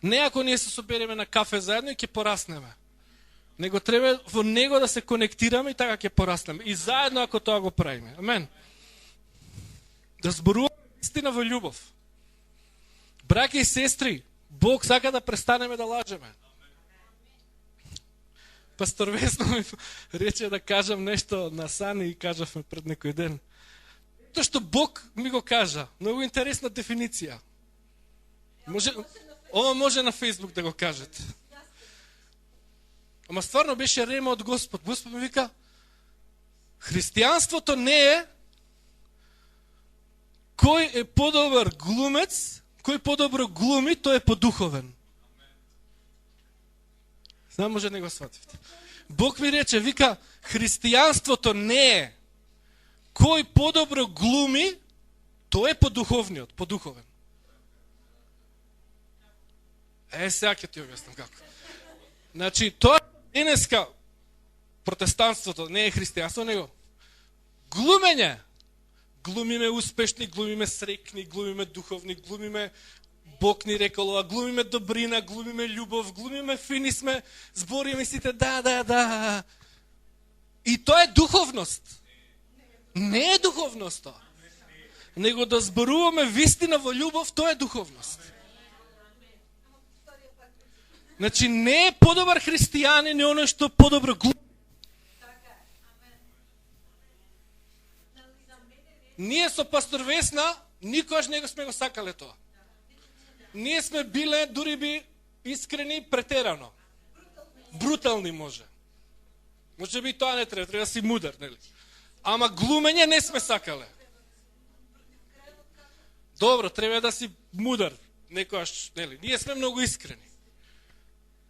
Speaker 1: Не ако ние се собереме на кафе заедно и ќе пораснеме. Него треба во Него да се конектираме и така ќе пораснеме. И заедно ако тоа го правиме. Амен. Да зборуваме истина во љубов. Браќа и сестри, Бог сака да престанеме да лажеме. Пастор Весно ми рече да кажам нешто на Сани и кажавме пред некој ден. Тоа што Бог ми го кажа, многу интересна дефиниција. Ова може на Фейсбук да го кажете. Ама стварно беше рема од Господ. Господ ми вика, христијанството не е кој е подобар глумец, кој подобро глуми, тој е подуховен. Да, може не го свативте. Бог ми рече, вика, христијанството не е кој подобро глуми, тој е подуховниот, подуховен. Сега ќе ти објаснам како. Значи, тоа денеска протестантството не е христијанство, него глумење. Глумиме успешни, глумиме срекни, глумиме духовни, глумиме Бог ни рекол ова, глумиме добрина, глумиме љубов, глумиме фини сме, збориме сите да. И тоа е духовност. Не е духовност тоа. Него да зборуваме вистина во љубов, тоа е духовност. Значи не е подобар христијанин не оној што подобро глуми. Ние со пастор Весна никогаш не го сме го сакале тоа. Ние сме биле, дури би искрени, претерано. Брутални може. Може би тоа не треба да си мудар, нели? Ама глумење не сме сакале. Добро, треба да си мудар, некојаш, нели? Ние сме многу искрени.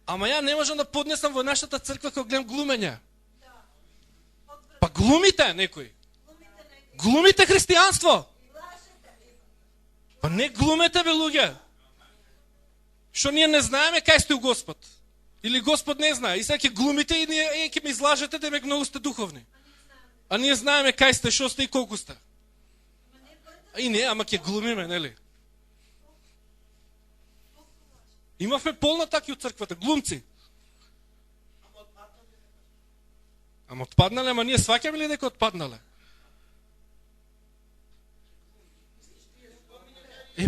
Speaker 1: Ама ја не можам да поднесам во нашата црква кога гледам глумење. Па глумите некој. Глумите христијанство. Па не глумете, бе, луѓе. Што ние не знаеме кај сте у Господ. Или Господ не знае. И сега ќе глумите и ние ќе ме излажете да ме многу сте духовни. А ние знаеме кај сте, шо сте и колку сте. И не, ама ќе глумиме, нели? Имавме полна таки од црквата, глумци. Ама отпаднале, ама ние сваќаме ли дека отпаднале?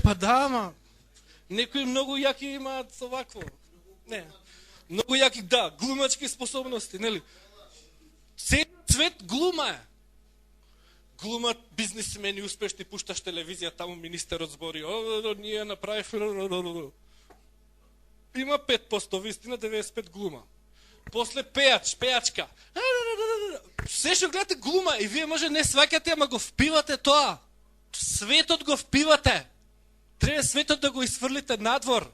Speaker 1: Па да, ама некои многу јаки имаат овакво. Не. Многу јаки, да, глумачки способности, нели? Целиот свет глума е. Глумат бизнисмени успешни, пушташ телевизија, таму министерот збори, ние направивме. Има 5% вистина, 95% глума. После пејачка. Се што гледате глума и вие може не сваќате, ама го впивате тоа. Светот го впивате. Треба светот да го изфрлите надвор.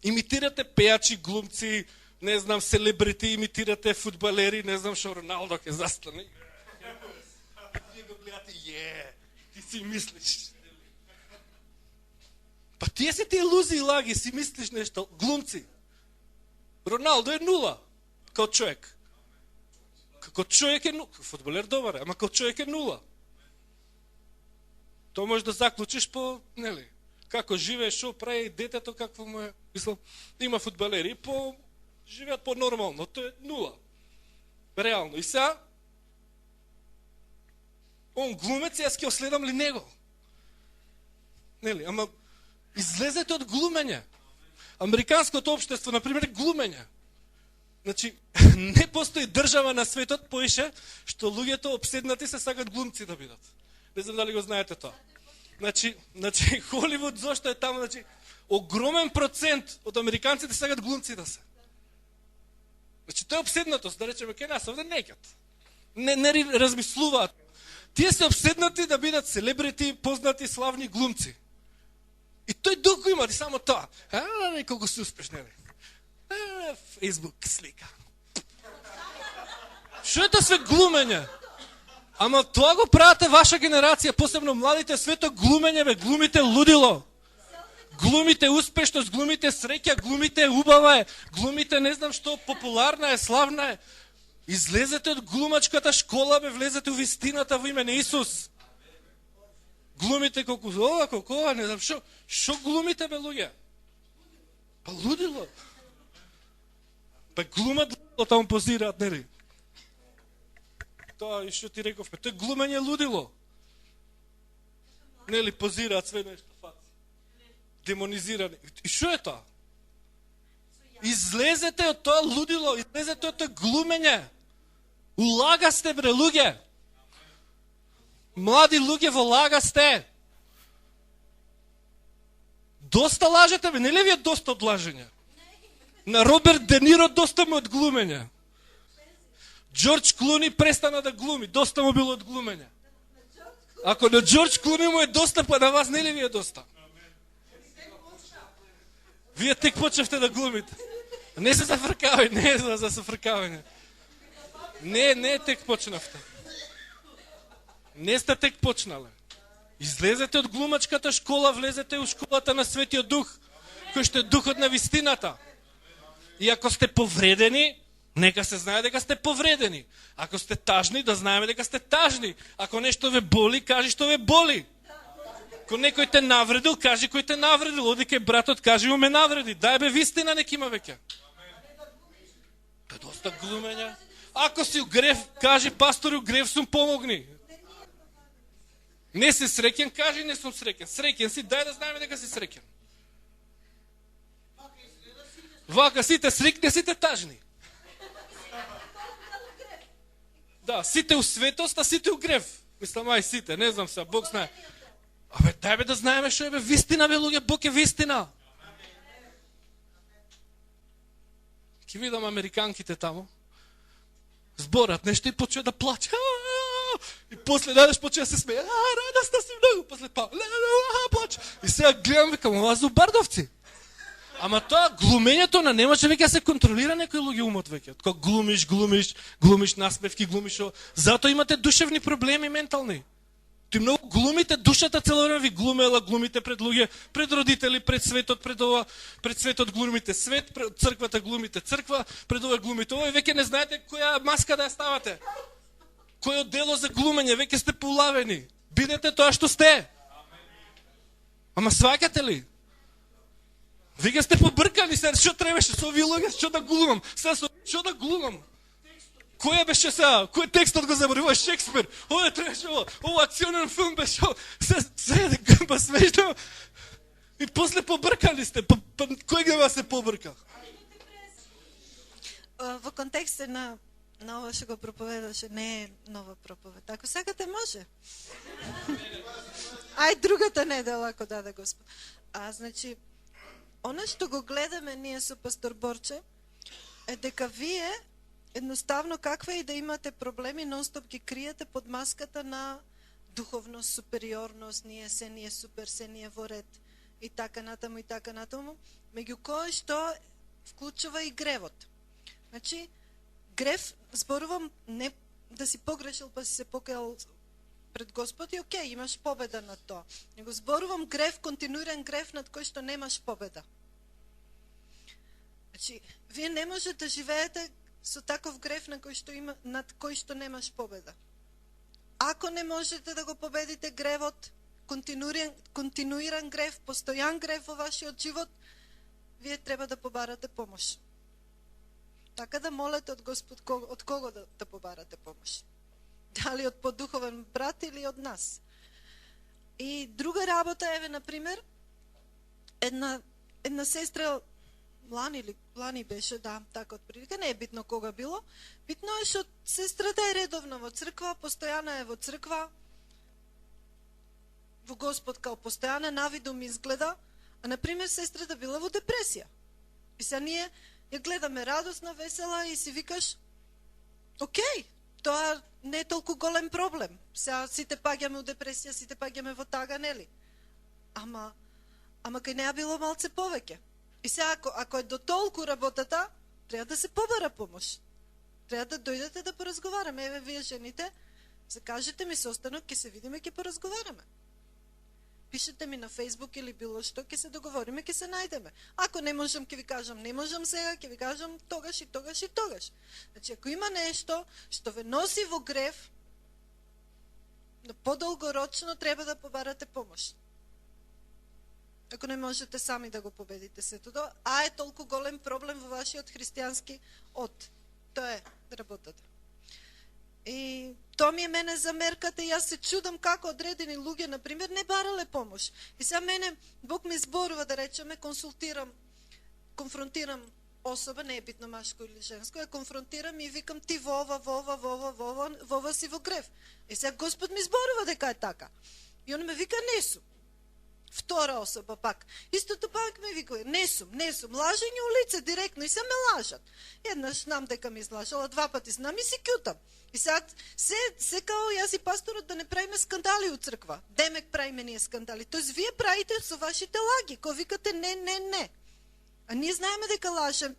Speaker 1: Имитирате пејачи, глумци, не знам, селебрити, имитирате фудбалери, не знам што Роналдо ќе застане. Вие го гледате, ти си мислиш. Па тие се тие илузии и лаги, си мислиш нешто, глумци. Роналдо е нула, као човек. Како човек е нула, фудбалер добар, ама као човек е нула. Тоа може да заклучиш по, нели, како живее, шо прави детето, какво му е, мислам, има фудбалери, живеат по нормално, тоа е нула. Реално. И сега, он глумец, јас ќе оследам ли него? Нели, ама излезете од глумење. Американското општество, например, глумење. Значи, не постои држава на светот поише, што луѓето обседнати се сакат глумци да бидат. Не знам дали го знаете тоа. Значи Холивуд, зошто е таму, огромен процент од американците сакат глумци да се. Значи, тоа е обседнатост, да речеме, кај нас овде некат. Не размислуваат. Тие се обседнати да бидат селебрити, познати, славни глумци. И тој дух го има, и само тоа. Колко си успешни. Фейсбук слика. Што е тоа све глумење? Ама тоа го правите ваша генерација, посебно младите, свето глумење, бе, глумите лудило. Глумите успешност, глумите среќа, глумите убава е, глумите не знам што, популарна е, славна е. Излезете од глумачката школа, бе, влезете у вистината во име на Исус. Глумите колку ова, не знам што. Што глумите, бе, луѓе? Па лудило. Па глумат лудило, таму позираат, нели? Тоа и што ти рековме, тоа глумење лудило. Нели, позираат све нешто, фаци. Демонизирани. И што е тоа? Излезете од тоа лудило, излезете од тоа глумење. Улага сте, бре, луѓе. Млади луѓе во лага сте. Доста лажете, бе, не ли ви е доста од лажење? На Роберт Де Ниро доста му од глумење. Джордж Клуни престана да глуми, доста му било од глумење. Ако на Джордж Клуни му е доста, па на вас не ли ви е доста? Вие тек почнавте да глумите. Не се зафркавај, не е за зафркавање. Не тек почнавте. Не сте тек почнале. Излезете од глумачката школа, влезете у школата на Светиот Дух, кој што е духот на вистината. И ако сте повредени, нека се знае дека сте повредени. Ако сте тажни, да знаеме дека сте тажни. Ако нешто ве боли, кажи што ве боли. Ако некој те навредил, кажи кој те навредил. Оди кај братот, кажи му ме навреди. Дај бе вистина, нека има веќе. Тоа е доста глумење. Ако си у грев, кажи пастор, у грев сум, помогни. Не си среќен, кажи не сум среќен. Среќен си, дај да знаеме дека си среќен. Вака сите среќни, сите тажни. Да, сите у светост, а сите у грев. Мислам, ај сите, не знам се, Бог знае. Абе, дај бе да знаеме што е бе вистина, бе луѓе, Бог е вистина. Ке видам американките тамо, зборат нешто и почва да плаче. И после дадеш почва да се смее. Радостна си многу. После плаче. И сега гледам, викам, ова зубардовци. Ама тоа глумењето на не може веќе се контролира некој луѓе умот веќе. Кога глумиш насмевки, глумиш. Зато имате душевни проблеми ментални. Ти многу глумите, душата цело време ви глумела, глумите пред луѓе, пред родители, пред светот, пред светот глумите свет, пред црквата глумите црква, пред ова глумите ова и веќе не знаете која маска да ја ставате. Кој дело за глумење, веќе сте полавени. Бидете тоа што сте. Ама сваќате ли? Веќе сте побркани, сега што требаше со овие луѓе, што да глумам? Сега што да глумам? Која беше сега? Кој текстот го заборува? Шекспир. Ова требаше ова акционен филм беше. Сега да смешно. И после побркали сте. Кој ги вас се побрка?
Speaker 2: Во контекстот на ова што го проповедаше, не е нова проповед. Ако сакате, може. Ај другата недела, ако даде Господ. Значи, она што го гледаме ние со пастор Борче, е дека вие едноставно каква и да имате проблеми, нон-стоп ги криете под маската на духовност, супериорност, ние е супер, се ние во ред и така натаму, меѓу кој што вклучува и гревот. Значи, грев, зборувам, не да си погрешил па си се покајал пред Господ и окей, имаш победа над тоа. Него зборувам грев, континуиран грев над кој што немаш победа. Значи, вие не можете да живеете со таков грев над кој што немаш победа. Ако не можете да го победите гревот, континуиран грев, постојан грев во вашиот живот, вие треба да побарате помош. Така да молете од Господ од кого да побарате помош. Дали од подуховен брат или од нас. И друга работа, еве, например, една сестра, Лани беше, да, така отприлика, не е битно кога било. Битно е што сестрата е редовна во црква, постојана е во црква, во Господ као постојана, навидум изгледа, а, например, сестрата била во депресија. И сега ние ја гледаме радосна, весела и си викаш, окей, тоа не е толку голем проблем. Сега сите паѓаме во депресија, сите паѓаме во тага, нели? Ама кај неа било малце повеќе. И сега, ако е до толку работата, треба да се побара помош. Треба да дојдете да поразговараме. Еве, вие жените, закажете ми состанок, ќе се видиме, ќе поразговараме. Пишете ми на Фейсбук или било што, ќе се договориме, ќе се најдеме. Ако не можам, ќе ви кажам, не можам сега, ќе ви кажам тогаш и тогаш и тогаш. Значи, ако има нешто што ве носи во грев, подолгорочно треба да побарате помош. Ако не можете сами да го победите сето тоа, а е толку голем проблем во вашиот христијански од. Тоа е работата. И тоа ми е мене замерката и јас се чудам како одредени луѓе, например, не барале помош. И сега мене, Бог ми зборува, да речеме, конфронтирам особа, не е битно машко или женско, ја конфронтирам и викам ти во ова си во грев. И сега Господ ми зборува дека е така. И он ме вика не сум. Втора особа пак. Истото пак ме викува, не сум, лажење у лице директно и се ме лажат. Еднаш знам дека ми излажала, два пати знам и си кјутам. И сега се као јас и пасторот да не правиме скандали у црква. Демек правиме ние скандали. Тоест вие правите со вашите лаги, кој викате не. А ние знаеме дека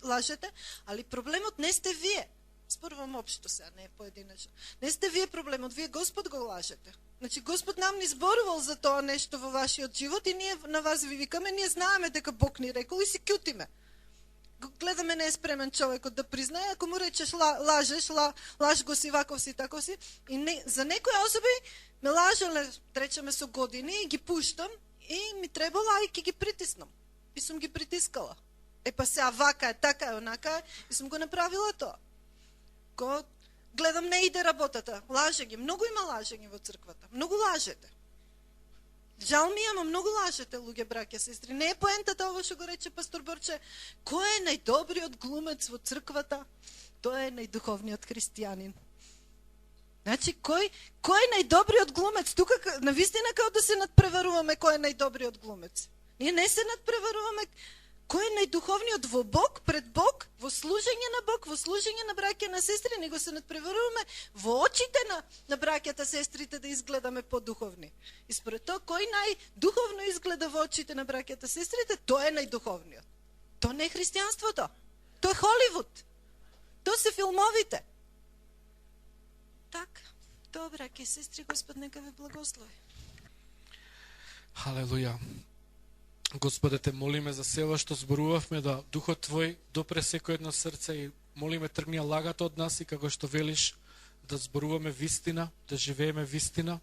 Speaker 2: лажете, али проблемот не сте вие. Спорвам општо сега, не поединечно. Не сте вие проблемот, вие Господ го лажете. Значи Господ нам ни зборувал за тоа нешто во вашиот живот и ние на вас ви викаме, ние знаеме дека Бог ни рекол и си кјутиме. Гледаме не е спремен човекот да признае, ако му речеш лажеш, лаж го си, ваков си, таков си. И за некои особи ме лажале, речеме со години и ги пуштам и ми требала и ќе ги притиснам. И сум ги притискала. Па сега вака е, така е, онака е и сум го направила тоа. Ко гледам не иде работата, лаже ги, многу има лажење во црквата, многу лажете. Жал ми, ама многу лажете, луѓе, браќа, сестри. Не е поентата ово што го рече пастор Борче. Кој е најдобриот глумец во црквата? Тој е најдуховниот христијанин. Значи, кој е најдобриот глумец? Тука, навистина, као да се надпреваруваме кој е најдобриот глумец. Ние не се надпреваруваме кој е најдуховниот во Бог, пред Бог, во служење на Бог, во служење на браќа на сестри, него се надпреваруваме во очите на браќата сестрите да изгледаме подуховни. И според тоа, кој најдуховно изгледа во очите на браќата сестрите, тој е најдуховниот. Тоа не е христијанството. Тоа е Холивуд. Тоа се филмовите. Така, тоа, браќа и сестри, Господ нека ве благослови.
Speaker 1: Халелуја. Господе, те молиме за сева што зборувавме, да Духот Твој допре секој едно срце и молиме тргни лагата од нас и како што велиш да зборуваме вистина, да живееме вистина,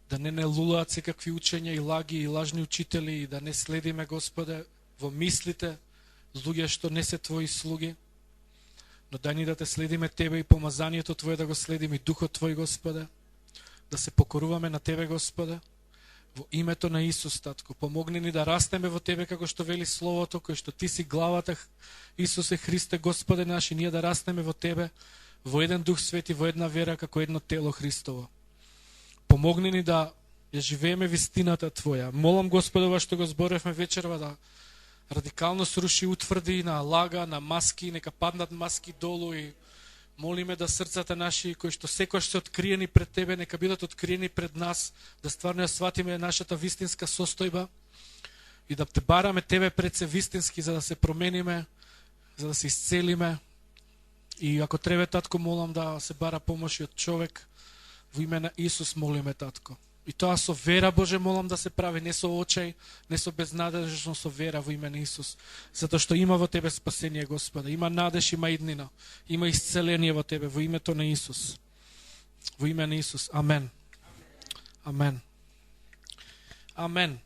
Speaker 1: да не лулаат секакви учења и лаги и лажни учители и да не следиме, Господе, во мислите луѓе што не се Твои слуги, но дај ни да те следиме Тебе и помазанието Твое да го следиме и Духот Твој, Господе, да се покоруваме на Тебе, Господе, во името на Исус, Татко. Помогни ни да растеме во Тебе, како што вели Словото, кој што Ти си главата, Исусе Христе, Господе наш, и ние да растеме во Тебе, во еден Дух Свети, во една вера, како едно тело Христово. Помогни ни да ја живееме вистината Твоја. Молам Господе, ова што го зборевме вечерва, да радикално сруши утврди на лага, на маски, нека паднат маски долу и молиме да срцата наши, кои што секојаш се откриени пред Тебе, нека бидат откриени пред нас, да стварно ја сватиме нашата вистинска состојба и да те бараме Тебе пред се вистински, за да се промениме, за да се исцелиме. И ако треба, Татко, молам да се бара помош и од човек, во име на Исус молиме, Татко. И тоа со вера, Боже, молам да се прави, не со очај, не со безнадежност, но со вера во име на Исус. Затоа што има во Тебе спасение, Господе. Има надеж, има иднина. Има исцеление во Тебе, во името на Исус. Во име на Исус. Амен. Амен. Амен.